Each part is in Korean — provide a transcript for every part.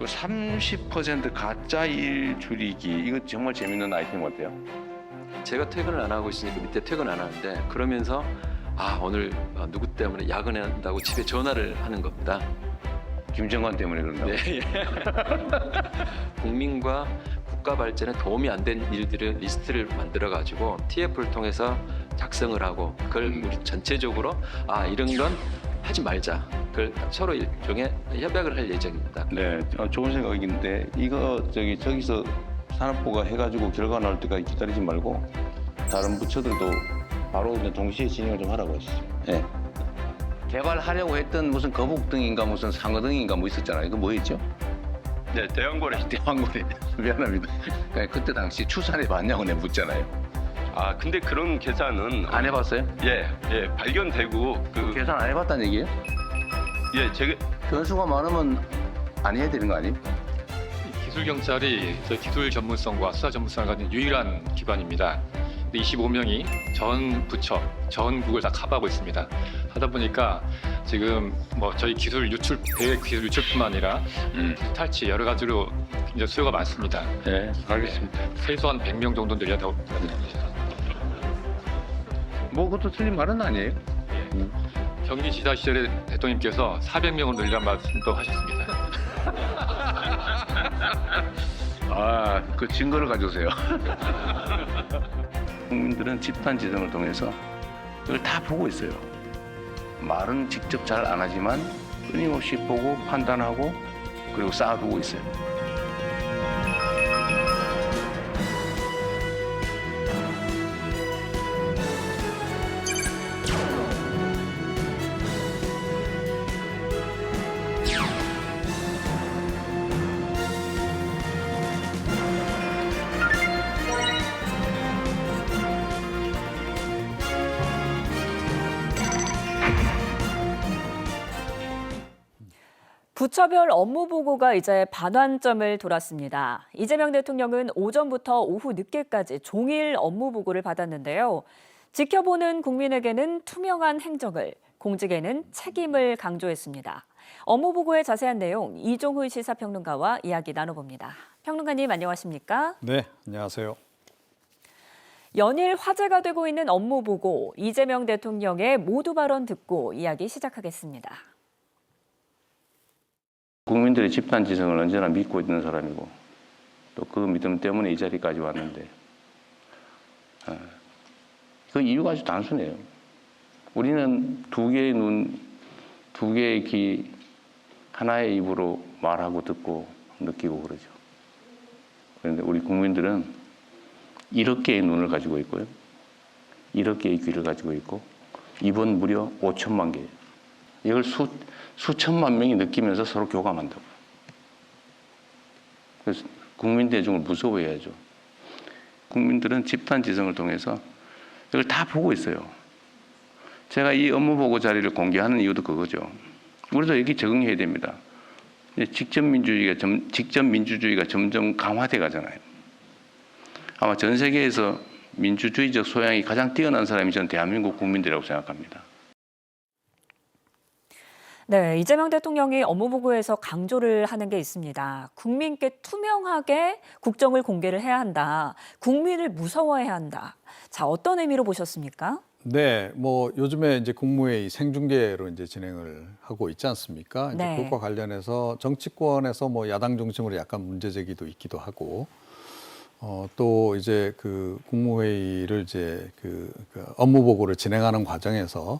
그리고 30% 가짜 일 줄이기. 이거 정말 재밌는 아이템 같아요. 제가 퇴근을 안 하고 있으니까 밑에 퇴근 안 하는데 그러면서 오늘 누구 때문에 야근한다고 집에 전화를 하는 겁니다. 김정관 때문에 그런다고. 네. 예. 국민과 국가 발전에 도움이 안 된 일들을 리스트를 만들어 가지고 TF를 통해서 작성을 하고 그걸 우리 전체적으로 이런 건 하지 말자. 그걸 서로 일종의 협약을 할 예정입니다. 네, 좋은 생각인데 이거 저기서 산업부가 해가지고 결과 나올 때까지 기다리지 말고 다른 부처들도 바로 이제 동시에 진행을 좀 하라고 하시죠. 네. 개발하려고 했던 무슨 거북등인가 무슨 상어등인가 뭐 있었잖아요. 이거 뭐였죠? 네, 대왕고래. 대왕고래. 미안합니다. 그때 당시 추산해 봤냐고 내가 묻잖아요. 근데 그런 계산은 안 해봤어요? 예, 발견되고 계산 안 해봤다는 얘기예요? 제가 변수가 많으면 안 해야 되는 거 아니에요? 기술 경찰이 저 기술 전문성과 수사 전문성을 가진 유일한 기관입니다. 25명이 전 부처, 전국을 다 커버하고 있습니다. 하다 보니까 지금 뭐 저희 기술 유출, 대외 기술 유출뿐만 아니라 기술 탈취 여러 가지로 이제 수요가 많습니다. 네, 알겠습니다. 최소 한 100명 정도 늘려다고 합니다. 뭐 그것도 틀린 말은 아니에요. 경기지사 시절에 대통령님께서 400명으로 늘리란 말씀도 하셨습니다. 그 증거를 가져오세요. 국민들은 집단 지성을 통해서 이걸 다 보고 있어요. 말은 직접 잘 안 하지만 끊임없이 보고 판단하고 그리고 쌓아두고 있어요. 부처별 업무 보고가 이제 반환점을 돌았습니다. 이재명 대통령은 오전부터 오후 늦게까지 종일 업무 보고를 받았는데요. 지켜보는 국민에게는 투명한 행정을, 공직에는 책임을 강조했습니다. 업무 보고의 자세한 내용 이종훈 시사평론가와 이야기 나눠봅니다. 평론가님 안녕하십니까? 네, 안녕하세요. 연일 화제가 되고 있는 업무 보고, 이재명 대통령의 모두 발언 듣고 이야기 시작하겠습니다. 국민들의 집단 지성을 언제나 믿고 있는 사람이고 또 그 믿음 때문에 이 자리까지 왔는데 그 이유가 아주 단순해요. 우리는 두 개의 눈, 두 개의 귀, 하나의 입으로 말하고 듣고 느끼고 그러죠. 그런데 우리 국민들은 1억 개의 눈을 가지고 있고요. 1억 개의 귀를 가지고 있고 입은 무려 5천만 개예요. 이걸 수천만 명이 느끼면서 서로 교감한다고요. 그래서 국민 대중을 무서워해야죠. 국민들은 집단 지성을 통해서 이걸 다 보고 있어요. 제가 이 업무 보고 자리를 공개하는 이유도 그거죠. 우리도 여기 적응해야 됩니다. 직접 민주주의가 점점 강화돼 가잖아요. 아마 전 세계에서 민주주의적 소양이 가장 뛰어난 사람이 전 대한민국 국민들이라고 생각합니다. 네, 이재명 대통령이 업무 보고에서 강조를 하는 게 있습니다. 국민께 투명하게 국정을 공개를 해야 한다. 국민을 무서워해야 한다. 자, 어떤 의미로 보셨습니까? 네, 뭐 요즘에 이제 국무회의 생중계로 이제 진행을 하고 있지 않습니까? 이제 네. 그것과 관련해서 정치권에서 뭐 야당 중심으로 약간 문제 제기도 있기도 하고, 또 이제 그 국무회의를 이제 그 업무 보고를 진행하는 과정에서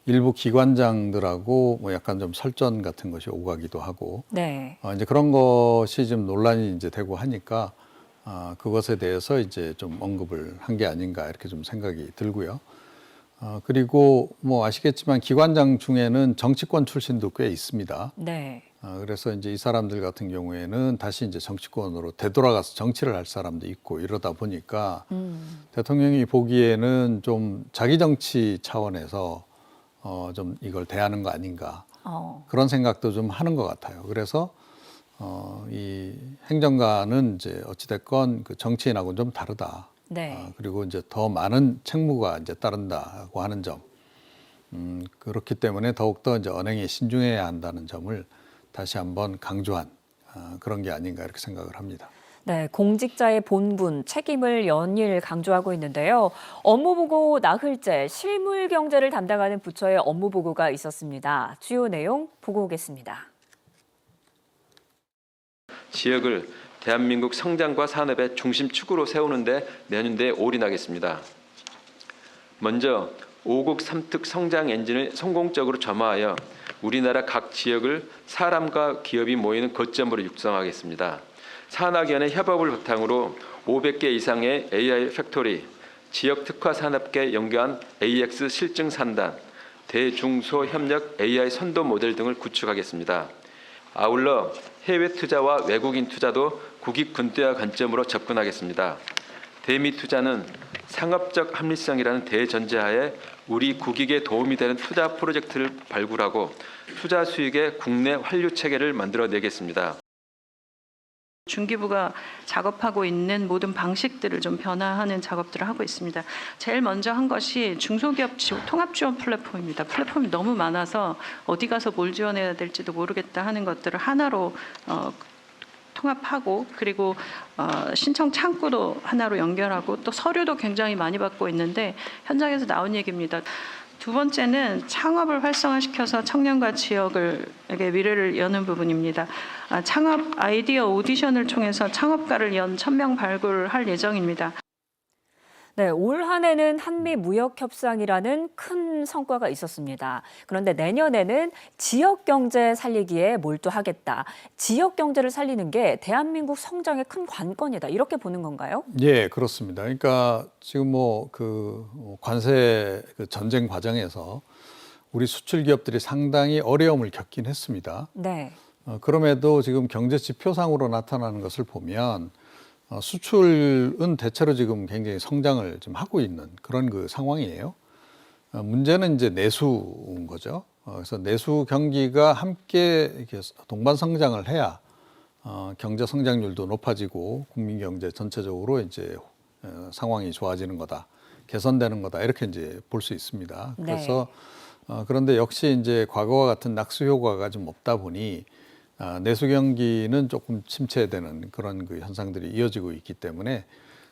일부 기관장들하고 뭐 약간 좀 설전 같은 것이 오가기도 하고, 네. 이제 그런 것이 좀 논란이 이제 되고 하니까 그것에 대해서 이제 좀 언급을 한 게 아닌가 이렇게 좀 생각이 들고요. 그리고 뭐 아시겠지만 기관장 중에는 정치권 출신도 꽤 있습니다. 네. 그래서 이제 이 사람들 같은 경우에는 다시 이제 정치권으로 되돌아가서 정치를 할 사람도 있고 이러다 보니까 대통령이 보기에는 좀 자기 정치 차원에서 좀 이걸 대하는 거 아닌가 그런 생각도 좀 하는 것 같아요. 그래서 이 행정관은 이제 어찌됐건 그 정치인하고는 좀 다르다. 네. 그리고 이제 더 많은 책무가 이제 따른다고 하는 점. 그렇기 때문에 더욱더 이제 언행에 신중해야 한다는 점을 다시 한번 강조한 그런 게 아닌가 이렇게 생각을 합니다. 네, 공직자의 본분, 책임을 연일 강조하고 있는데요. 업무보고 나흘째 실물 경제를 담당하는 부처의 업무보고가 있었습니다. 주요 내용 보고 오겠습니다. 지역을 대한민국 성장과 산업의 중심축으로 세우는 데 내년도에 올인하겠습니다. 먼저 5국 3특 성장 엔진을 성공적으로 점화하여 우리나라 각 지역을 사람과 기업이 모이는 거점으로 육성하겠습니다. 산학연의 협업을 바탕으로 500개 이상의 AI 팩토리, 지역 특화 산업계 연계한 AX 실증 산단, 대중소 협력 AI 선도 모델 등을 구축하겠습니다. 아울러 해외 투자와 외국인 투자도 국익 근대화 관점으로 접근하겠습니다. 대미 투자는 상업적 합리성이라는 대전제하에 우리 국익에 도움이 되는 투자 프로젝트를 발굴하고 투자 수익의 국내 환류 체계를 만들어내겠습니다. 중기부가 작업하고 있는 모든 방식들을 좀 변화하는 작업들을 하고 있습니다. 제일 먼저 한 것이 중소기업 통합 지원 플랫폼입니다. 플랫폼이 너무 많아서 어디 가서 뭘 지원해야 될지도 모르겠다 하는 것들을 하나로 통합하고 그리고 신청 창구도 하나로 연결하고 또 서류도 굉장히 많이 받고 있는데 현장에서 나온 얘기입니다. 두 번째는 창업을 활성화시켜서 청년과 지역에게 미래를 여는 부분입니다. 창업 아이디어 오디션을 통해서 창업가를 연 1,000명 발굴을 할 예정입니다. 네, 올 한 해는 한미 무역 협상이라는 큰 성과가 있었습니다. 그런데 내년에는 지역 경제 살리기에 몰두하겠다. 지역 경제를 살리는 게 대한민국 성장의 큰 관건이다. 이렇게 보는 건가요? 예, 그렇습니다. 그러니까 지금 관세 전쟁 과정에서 우리 수출 기업들이 상당히 어려움을 겪긴 했습니다. 네. 그럼에도 지금 경제 지표상으로 나타나는 것을 보면 수출은 대체로 지금 굉장히 성장을 좀 하고 있는 그런 그 상황이에요. 문제는 이제 내수인 거죠. 그래서 내수 경기가 함께 이렇게 동반 성장을 해야 경제 성장률도 높아지고 국민 경제 전체적으로 이제 상황이 좋아지는 거다, 개선되는 거다 이렇게 이제 볼 수 있습니다. 네. 그래서 그런데 역시 이제 과거와 같은 낙수 효과가 좀 없다 보니 내수 경기는 조금 침체되는 그런 그 현상들이 이어지고 있기 때문에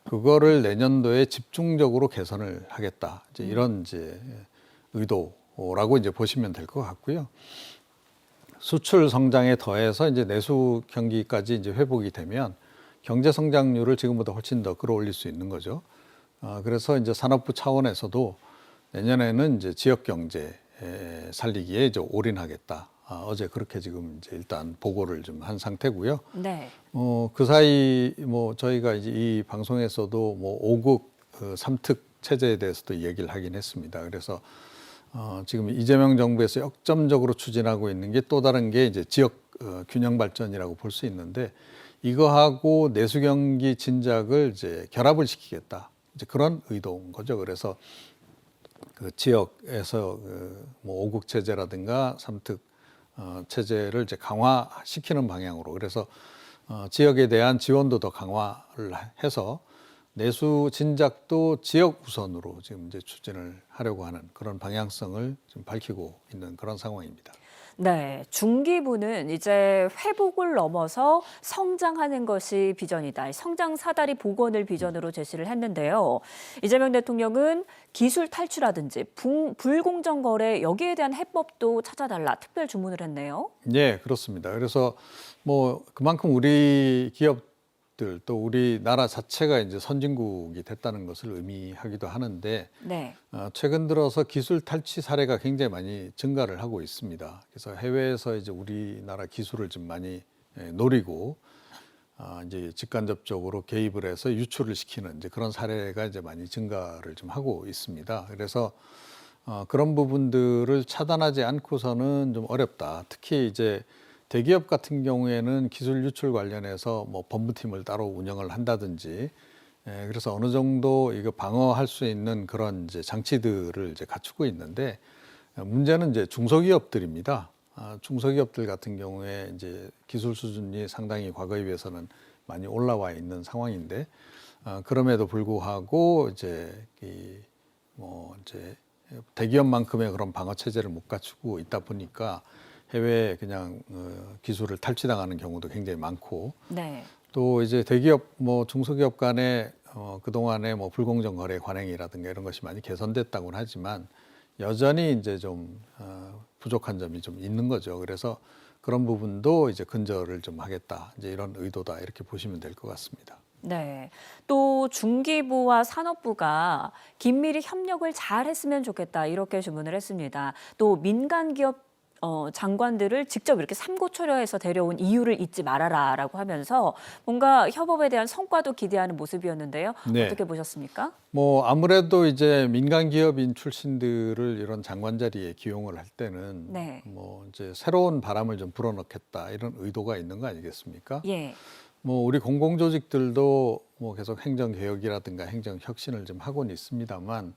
그거를 내년도에 집중적으로 개선을 하겠다. 이제 이런 이제 의도라고 이제 보시면 될 것 같고요. 수출 성장에 더해서 이제 내수 경기까지 이제 회복이 되면 경제 성장률을 지금보다 훨씬 더 끌어올릴 수 있는 거죠. 그래서 이제 산업부 차원에서도 내년에는 이제 지역 경제 살리기에 이제 올인하겠다. 어제 그렇게 지금 이제 일단 보고를 좀 한 상태고요. 네. 그 사이 저희가 이제 이 방송에서도 5국 3특 체제에 대해서도 얘기를 하긴 했습니다. 그래서 지금 이재명 정부에서 역점적으로 추진하고 있는 게 또 다른 게 이제 지역 균형 발전이라고 볼 수 있는데 이거하고 내수 경기 진작을 이제 결합을 시키겠다. 이제 그런 의도인 거죠. 그래서 그 지역에서 5국 체제라든가 3특 체제를 이제 강화시키는 방향으로 그래서 지역에 대한 지원도 더 강화를 해서 내수 진작도 지역 우선으로 지금 이제 추진을 하려고 하는 그런 방향성을 좀 밝히고 있는 그런 상황입니다. 네, 중기부는 이제 회복을 넘어서 성장하는 것이 비전이다. 성장 사다리 복원을 비전으로 제시를 했는데요. 이재명 대통령은 기술 탈취라든지 불공정 거래 여기에 대한 해법도 찾아달라 특별 주문을 했네요. 네, 그렇습니다. 그래서 그만큼 우리 기업들 또 우리나라 자체가 이제 선진국이 됐다는 것을 의미하기도 하는데 네. 최근 들어서 기술 탈취 사례가 굉장히 많이 증가를 하고 있습니다. 그래서 해외에서 이제 우리나라 기술을 좀 많이 노리고 이제 직간접적으로 개입을 해서 유출을 시키는 이제 그런 사례가 이제 많이 증가를 좀 하고 있습니다. 그래서 그런 부분들을 차단하지 않고서는 좀 어렵다. 특히 이제 대기업 같은 경우에는 기술 유출 관련해서 법무팀을 따로 운영을 한다든지, 그래서 어느 정도 이거 방어할 수 있는 그런 이제 장치들을 이제 갖추고 있는데, 문제는 이제 중소기업들입니다. 중소기업들 같은 경우에 이제 기술 수준이 상당히 과거에 비해서는 많이 올라와 있는 상황인데, 그럼에도 불구하고 이제 이제 대기업만큼의 그런 방어 체제를 못 갖추고 있다 보니까 해외에 그냥 기술을 탈취당하는 경우도 굉장히 많고 네. 또 이제 대기업 뭐 중소기업 간에 그동안에 뭐 불공정 거래 관행이라든가 이런 것이 많이 개선됐다고는 하지만 여전히 이제 좀 부족한 점이 좀 있는 거죠. 그래서 그런 부분도 이제 근절을 좀 하겠다. 이제 이런 의도다. 이렇게 보시면 될 것 같습니다. 네. 또 중기부와 산업부가 긴밀히 협력을 잘 했으면 좋겠다. 이렇게 주문을 했습니다. 또 민간 기업 장관들을 직접 이렇게 삼고초려해서 데려온 이유를 잊지 말아라라고 하면서 뭔가 협업에 대한 성과도 기대하는 모습이었는데요. 네. 어떻게 보셨습니까? 뭐 아무래도 이제 민간 기업인 출신들을 이런 장관 자리에 기용을 할 때는 네. 뭐 이제 새로운 바람을 좀 불어넣겠다 이런 의도가 있는 거 아니겠습니까? 예. 뭐 우리 공공조직들도 뭐 계속 행정 개혁이라든가 행정 혁신을 좀 하고는 있습니다만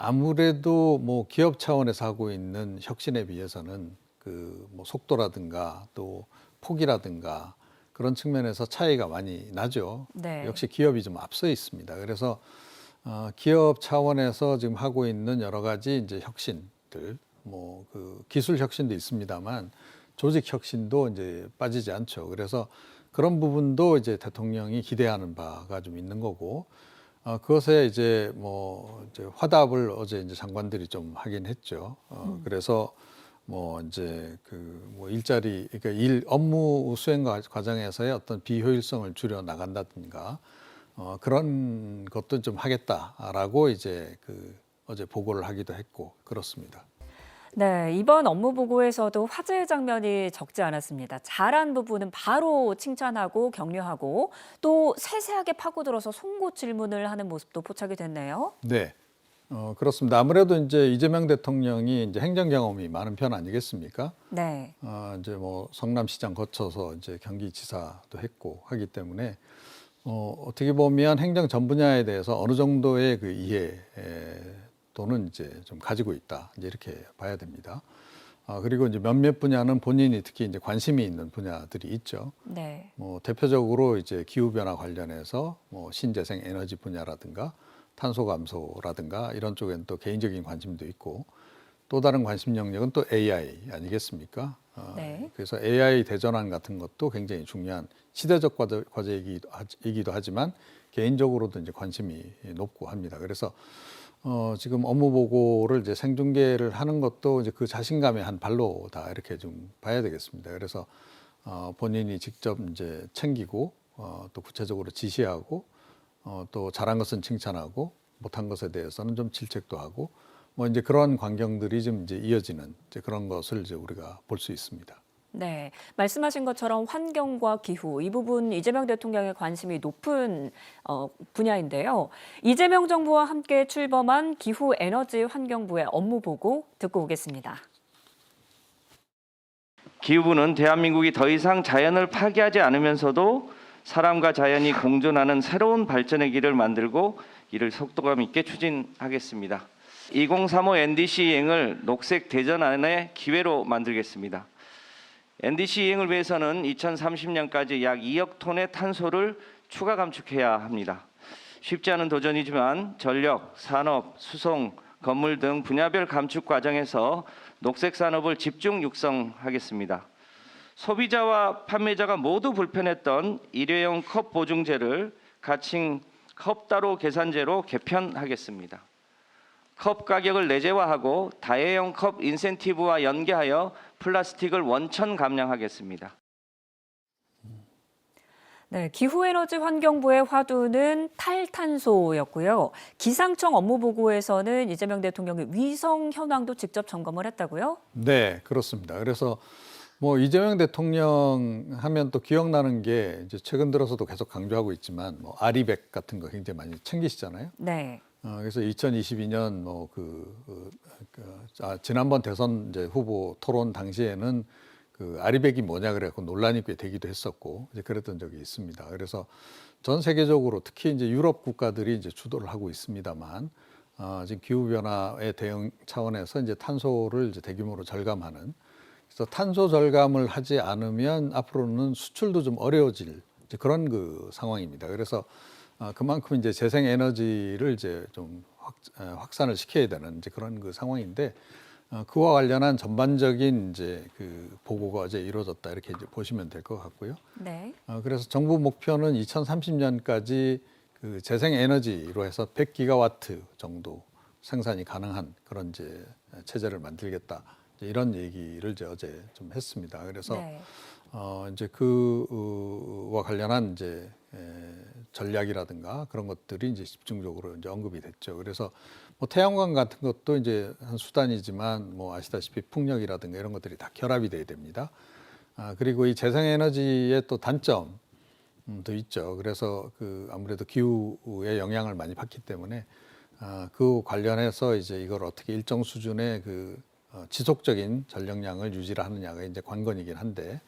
아무래도 뭐 기업 차원에서 하고 있는 혁신에 비해서는 그 뭐 속도라든가 또 폭이라든가 그런 측면에서 차이가 많이 나죠. 네. 역시 기업이 좀 앞서 있습니다. 그래서 기업 차원에서 지금 하고 있는 여러 가지 이제 혁신들, 뭐 그 기술 혁신도 있습니다만 조직 혁신도 이제 빠지지 않죠. 그래서 그런 부분도 이제 대통령이 기대하는 바가 좀 있는 거고, 그것에 이제 뭐 이제 화답을 어제 이제 장관들이 좀 하긴 했죠. 그래서 뭐 이제 그 뭐 일자리, 그러니까 일 업무 수행 과정에서의 어떤 비효율성을 줄여 나간다든가 그런 것도 좀 하겠다라고 이제 그 어제 보고를 하기도 했고 그렇습니다. 네, 이번 업무 보고에서도 화제의 장면이 적지 않았습니다. 잘한 부분은 바로 칭찬하고 격려하고 또 세세하게 파고들어서 송곳 질문을 하는 모습도 포착이 됐네요. 네, 그렇습니다. 아무래도 이제 이재명 대통령이 이제 행정 경험이 많은 편 아니겠습니까? 네. 이제 뭐 성남시장 거쳐서 이제 경기지사도 했고 하기 때문에 어떻게 보면 행정 전 분야에 대해서 어느 정도의 그 이해 또는 이제 좀 가지고 있다. 이제 이렇게 봐야 됩니다. 그리고 이제 몇몇 분야는 본인이 특히 이제 관심이 있는 분야들이 있죠. 네. 뭐 대표적으로 이제 기후 변화 관련해서 뭐 신재생 에너지 분야라든가 탄소 감소라든가 이런 쪽에는 또 개인적인 관심도 있고 또 다른 관심 영역은 또 AI 아니겠습니까? 네. 그래서 AI 대전환 같은 것도 굉장히 중요한 시대적 과제이기도 하지만 개인적으로도 이제 관심이 높고 합니다. 그래서 지금 업무 보고를 이제 생중계를 하는 것도 이제 그 자신감의 한 발로다 이렇게 좀 봐야 되겠습니다. 그래서 본인이 직접 이제 챙기고 또 구체적으로 지시하고 또 잘한 것은 칭찬하고 못한 것에 대해서는 좀 질책도 하고 뭐 이제 그런 광경들이 좀 이제 이어지는 이제 그런 것을 이제 우리가 볼 수 있습니다. 네, 말씀하신 것처럼 환경과 기후 이 부분 이재명 대통령의 관심이 높은 분야인데요. 이재명 정부와 함께 출범한 기후 에너지 환경부의 업무 보고 듣고 오겠습니다. 기후부는 대한민국이 더 이상 자연을 파괴하지 않으면서도 사람과 자연이 공존하는 새로운 발전의 길을 만들고 이를 속도감 있게 추진하겠습니다. 2035 NDC 이행을 녹색 대전환의 기회로 만들겠습니다. NDC 이행을 위해서는 2030년까지 약 2억 톤의 탄소를 추가 감축해야 합니다. 쉽지 않은 도전이지만 전력, 산업, 수송, 건물 등 분야별 감축 과정에서 녹색 산업을 집중 육성하겠습니다. 소비자와 판매자가 모두 불편했던 일회용 컵 보증제를 가칭 컵따로 계산제로 개편하겠습니다. 컵 가격을 내재화하고 다회용 컵 인센티브와 연계하여 플라스틱을 원천 감량하겠습니다. 네, 기후에너지 환경부의 화두는 탈탄소였고요. 기상청 업무 보고에서는 이재명 대통령이 위성 현황도 직접 점검을 했다고요? 네, 그렇습니다. 그래서 뭐 이재명 대통령 하면 또 기억나는 게 이제 최근 들어서도 계속 강조하고 있지만 뭐 아리백 같은 거 굉장히 많이 챙기시잖아요. 네. 그래서 2022년 뭐 지난번 대선 이제 후보 토론 당시에는 그 아리백이 뭐냐 그래갖고 논란이 꽤 되기도 했었고 이제 그랬던 적이 있습니다. 그래서 전 세계적으로 특히 이제 유럽 국가들이 이제 주도를 하고 있습니다만 지금 기후 변화에 대응 차원에서 이제 탄소를 이제 대규모로 절감하는 그래서 탄소 절감을 하지 않으면 앞으로는 수출도 좀 어려워질 이제 그런 그 상황입니다. 그래서 그만큼 이제 재생 에너지를 이제 좀 확산을 시켜야 되는 이제 그런 그 상황인데 그와 관련한 전반적인 이제 그 보고가 어제 이루어졌다 이렇게 이제 보시면 될 것 같고요. 네. 그래서 정부 목표는 2030년까지 그 재생 에너지로 해서 100기가와트 정도 생산이 가능한 그런 이제 체제를 만들겠다. 이제 이런 얘기를 이제 어제 좀 했습니다. 그래서 네. 이제 그와 관련한 이제 전략이라든가 그런 것들이 이제 집중적으로 이제 언급이 됐죠. 그래서 뭐 태양광 같은 것도 이제 한 수단이지만 뭐 아시다시피 풍력이라든가 이런 것들이 다 결합이 돼야 됩니다. 그리고 이 재생에너지의 또 단점도 있죠. 그래서 그 아무래도 기후에 영향을 많이 받기 때문에 그 관련해서 이제 이걸 어떻게 일정 수준의 그 지속적인 전력량을 유지를 하느냐가 이제 관건이긴 한데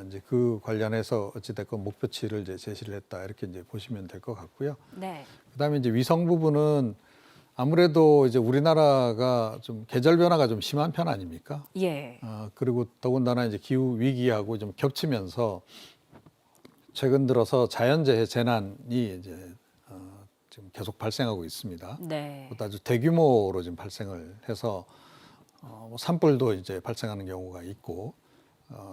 이제 그 관련해서 어찌됐건 목표치를 이제 제시를 했다 이렇게 이제 보시면 될 것 같고요. 네. 그다음에 이제 위성 부분은 아무래도 이제 우리나라가 좀 계절 변화가 좀 심한 편 아닙니까? 예. 그리고 더군다나 이제 기후 위기하고 좀 겹치면서 최근 들어서 자연재해 재난이 이제 지금 계속 발생하고 있습니다. 네. 그것도 아주 대규모로 지금 발생을 해서 뭐 산불도 이제 발생하는 경우가 있고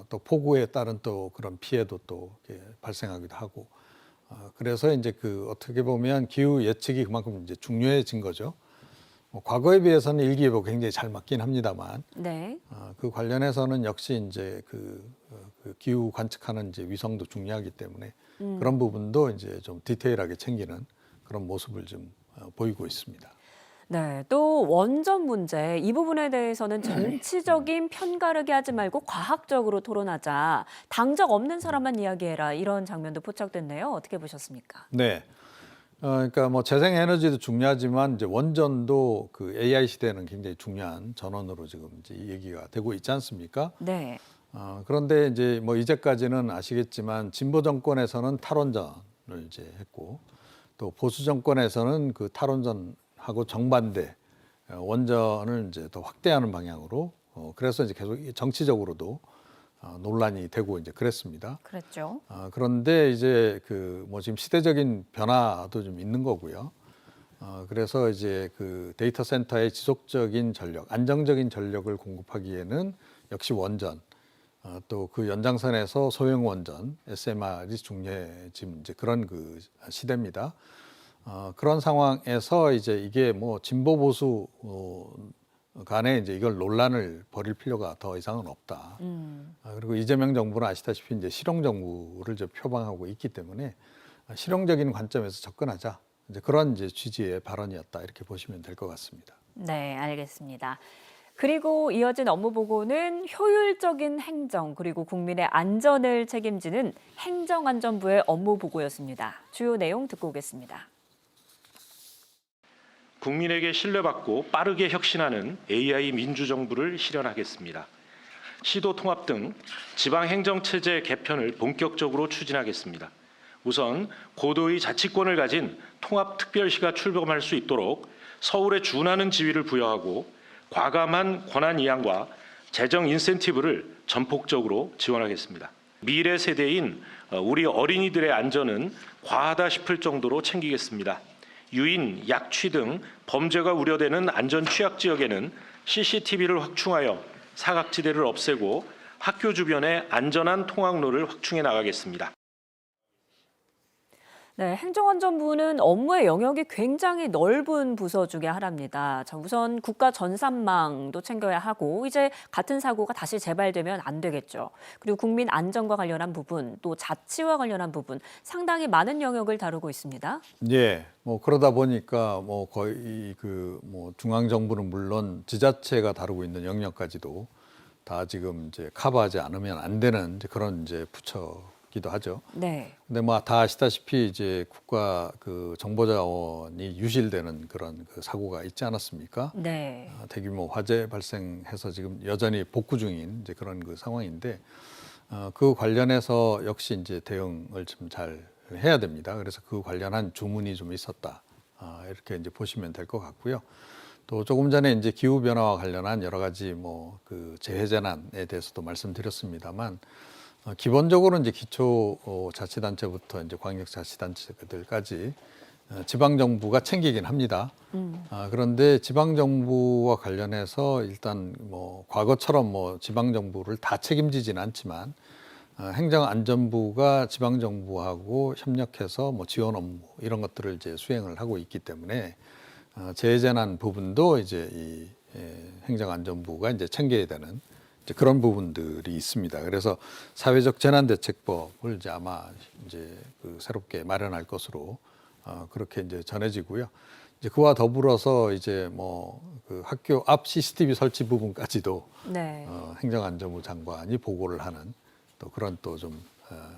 또 폭우에 따른 또 그런 피해도 또 이렇게 발생하기도 하고 그래서 이제 그 어떻게 보면 기후 예측이 그만큼 이제 중요해진 거죠. 뭐 과거에 비해서는 일기예보 굉장히 잘 맞긴 합니다만 네. 그 관련해서는 역시 이제 그 기후 관측하는 이제 위성도 중요하기 때문에 그런 부분도 이제 좀 디테일하게 챙기는 그런 모습을 좀 보이고 있습니다. 네, 또 원전 문제 이 부분에 대해서는 정치적인 편가르기 하지 말고 과학적으로 토론하자. 당적 없는 사람만 이야기해라. 이런 장면도 포착됐네요. 어떻게 보셨습니까? 네. 그러니까 뭐 재생 에너지도 중요하지만 이제 원전도 그 AI 시대에는 굉장히 중요한 전원으로 지금 이제 얘기가 되고 있지 않습니까? 네. 그런데 이제 뭐 이제까지는 아시겠지만 진보 정권에서는 탈원전을 이제 했고 또 보수 정권에서는 그 탈원전하고 정반대 원전을 이제 더 확대하는 방향으로 그래서 이제 계속 정치적으로도 논란이 되고 이제 그랬습니다. 그랬죠. 그런데 이제 그 뭐 지금 시대적인 변화도 좀 있는 거고요. 그래서 이제 그 데이터 센터의 지속적인 전력, 안정적인 전력을 공급하기에는 역시 원전, 또 그 연장선에서 소형 원전, SMR이 중요해진 이제 그런 그 시대입니다. 그런 상황에서 이제 이게 뭐 진보 보수 간에 이제 이걸 논란을 벌일 필요가 더 이상은 없다. 그리고 이재명 정부는 아시다시피 이제 실용 정부를 이제 표방하고 있기 때문에 실용적인 관점에서 접근하자. 이제 그런 이제 취지의 발언이었다 이렇게 보시면 될 것 같습니다. 네, 알겠습니다. 그리고 이어진 업무 보고는 효율적인 행정 그리고 국민의 안전을 책임지는 행정안전부의 업무 보고였습니다. 주요 내용 듣고 오겠습니다. 국민에게 신뢰받고 빠르게 혁신하는 AI 민주정부를 실현하겠습니다. 시도 통합 등 지방행정체제 개편을 본격적으로 추진하겠습니다. 우선 고도의 자치권을 가진 통합특별시가 출범할 수 있도록 서울에 준하는 지위를 부여하고 과감한 권한 이양과 재정 인센티브를 전폭적으로 지원하겠습니다. 미래 세대인 우리 어린이들의 안전은 과하다 싶을 정도로 챙기겠습니다. 유인, 약취 등 범죄가 우려되는 안전 취약 지역에는 CCTV를 확충하여 사각지대를 없애고 학교 주변에 안전한 통학로를 확충해 나가겠습니다. 네, 행정안전부는 업무의 영역이 굉장히 넓은 부서 중에 하나입니다. 자, 우선 국가 전산망도 챙겨야 하고 이제 같은 사고가 다시 재발되면 안 되겠죠. 그리고 국민 안전과 관련한 부분, 또 자치와 관련한 부분 상당히 많은 영역을 다루고 있습니다. 예, 뭐 그러다 보니까 뭐 거의 그 뭐 중앙 정부는 물론 지자체가 다루고 있는 영역까지도 다 지금 이제 커버하지 않으면 안 되는 이제 그런 이제 부처기도 하죠. 네. 근데 뭐 다 아시다시피 이제 국가 그 정보자원이 유실되는 그런 그 사고가 있지 않았습니까? 네. 대규모 화재 발생해서 지금 여전히 복구 중인 이제 그런 그 상황인데 그 관련해서 역시 이제 대응을 좀 잘 해야 됩니다. 그래서 그 관련한 주문이 좀 있었다. 이렇게 이제 보시면 될 것 같고요. 또 조금 전에 이제 기후 변화와 관련한 여러 가지 뭐 그 재해 재난에 대해서도 말씀드렸습니다만 기본적으로 이제 기초 자치단체부터 이제 광역자치단체들까지 지방 정부가 챙기긴 합니다. 그런데 지방 정부와 관련해서 일단 뭐 과거처럼 뭐 지방 정부를 다 책임지진 않지만 행정안전부가 지방 정부하고 협력해서 뭐 지원 업무 이런 것들을 이제 수행을 하고 있기 때문에 재재난 부분도 이제 이 행정안전부가 이제 챙겨야 되는 이제 그런 부분들이 있습니다. 그래서 사회적 재난대책법을 이제 아마 이제 그 새롭게 마련할 것으로 그렇게 이제 전해지고요. 이제 그와 더불어서 이제 뭐 그 학교 앞 CCTV 설치 부분까지도 네. 행정안전부 장관이 보고를 하는 또 그런 또 좀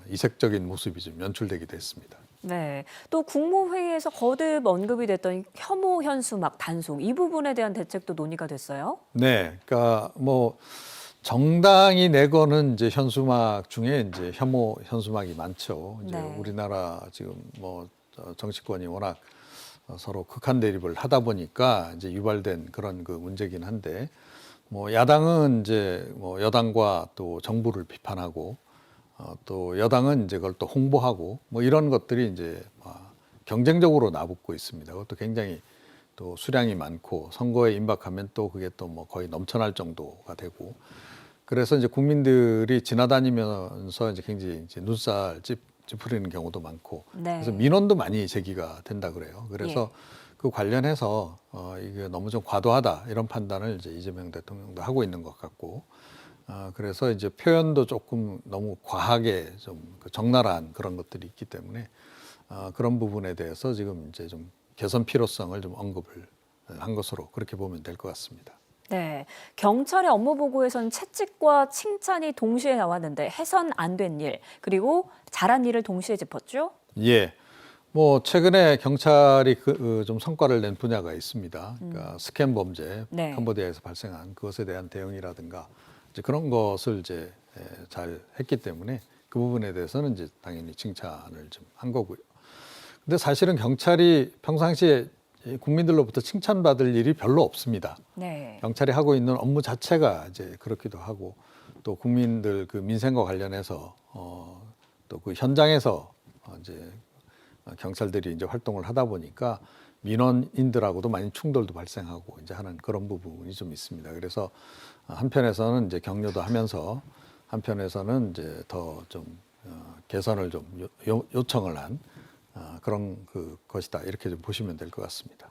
이색적인 모습이 좀 연출되기도 했습니다. 네. 또 국무회의에서 거듭 언급이 됐던 혐오 현수막 단속 이 부분에 대한 대책도 논의가 됐어요. 네, 그러니까 뭐 정당이 내거는 이제 현수막 중에 이제 혐오 현수막이 많죠. 이제 네. 우리나라 지금 뭐 정치권이 워낙 서로 극한 대립을 하다 보니까 이제 유발된 그런 그 문제긴 한데 뭐 야당은 이제 뭐 여당과 또 정부를 비판하고 또 여당은 이제 그걸 또 홍보하고 뭐 이런 것들이 이제 경쟁적으로 나붙고 있습니다. 그것도 굉장히 또 수량이 많고 선거에 임박하면 또 그게 또 뭐 거의 넘쳐날 정도가 되고 그래서 이제 국민들이 지나다니면서 이제 굉장히 이제 눈살 찌푸리는 경우도 많고 네. 그래서 민원도 많이 제기가 된다 그래요. 그래서 그 관련해서 이게 너무 좀 과도하다 이런 판단을 이제 이재명 대통령도 하고 있는 것 같고 그래서 이제 표현도 조금 너무 과하게 좀 적나라한 그런 것들이 있기 때문에 그런 부분에 대해서 지금 이제 좀 개선 필요성을 좀 언급을 한 것으로 그렇게 보면 될 것 같습니다. 네. 경찰의 업무 보고에선 채찍과 칭찬이 동시에 나왔는데 해선 안 된 일, 그리고 잘한 일을 동시에 짚었죠? 예. 뭐 최근에 경찰이 좀 성과를 낸 분야가 있습니다. 그러니까 스캔 범죄, 네. 캄보디아에서 발생한 그것에 대한 대응이라든가 이제 그런 것을 이제 잘 했기 때문에 그 부분에 대해서는 이제 당연히 칭찬을 좀 한 거고요. 근데 사실은 경찰이 평상시에 국민들로부터 칭찬받을 일이 별로 없습니다. 네. 경찰이 하고 있는 업무 자체가 이제 그렇기도 하고 또 국민들 그 민생과 관련해서 또 그 현장에서 이제 경찰들이 이제 활동을 하다 보니까 민원인들하고도 많이 충돌도 발생하고 이제 하는 그런 부분이 좀 있습니다. 그래서 한편에서는 이제 격려도 하면서 한편에서는 이제 더 좀 개선을 좀 요청을 한 그런 그 것이다 이렇게 좀 보시면 될 것 같습니다.